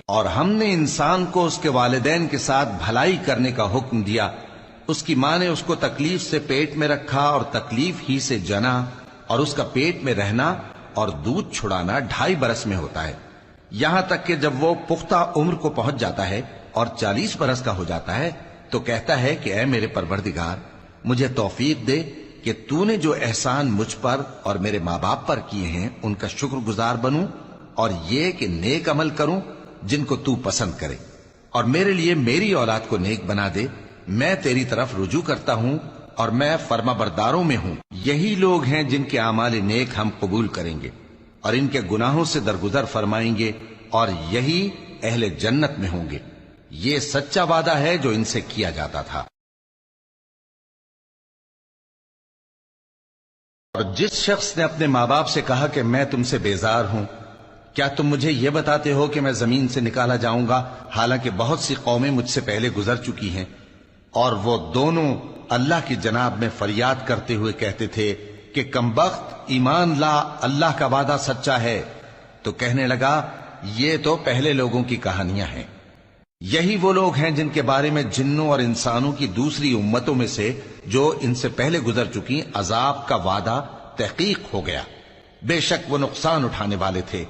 اور ہم نے انسان کو اس کے والدین کے ساتھ بھلائی کرنے کا حکم دیا. اس کی ماں نے اس کو تکلیف سے پیٹ میں رکھا اور تکلیف ہی سے جنا، اور اس کا پیٹ میں رہنا اور دودھ چھڑانا 2.5 برس میں ہوتا ہے، یہاں تک کہ جب وہ پختہ عمر کو پہنچ جاتا ہے اور 40 برس کا ہو جاتا ہے تو کہتا ہے کہ اے میرے پروردگار، مجھے توفیق دے کہ تو نے جو احسان مجھ پر اور میرے ماں باپ پر کیے ہیں ان کا شکر گزار بنوں، اور یہ کہ نیک عمل کروں جن کو تو پسند کرے، اور میرے لیے میری اولاد کو نیک بنا دے. میں تیری طرف رجوع کرتا ہوں اور میں فرما برداروں میں ہوں. یہی لوگ ہیں جن کے اعمال نیک ہم قبول کریں گے اور ان کے گناہوں سے درگزر فرمائیں گے، اور یہی اہل جنت میں ہوں گے. یہ سچا وعدہ ہے جو ان سے کیا جاتا تھا. اور جس شخص نے اپنے ماں باپ سے کہا کہ میں تم سے بیزار ہوں، کیا تم مجھے یہ بتاتے ہو کہ میں زمین سے نکالا جاؤں گا حالانکہ بہت سی قومیں مجھ سے پہلے گزر چکی ہیں؟ اور وہ دونوں اللہ کی جناب میں فریاد کرتے ہوئے کہتے تھے کہ کمبخت، ایمان لا، اللہ کا وعدہ سچا ہے. تو کہنے لگا یہ تو پہلے لوگوں کی کہانیاں ہیں. یہی وہ لوگ ہیں جن کے بارے میں جنوں اور انسانوں کی دوسری امتوں میں سے جو ان سے پہلے گزر چکی عذاب کا وعدہ تحقیق ہو گیا. بے شک وہ نقصان اٹھانے والے تھے.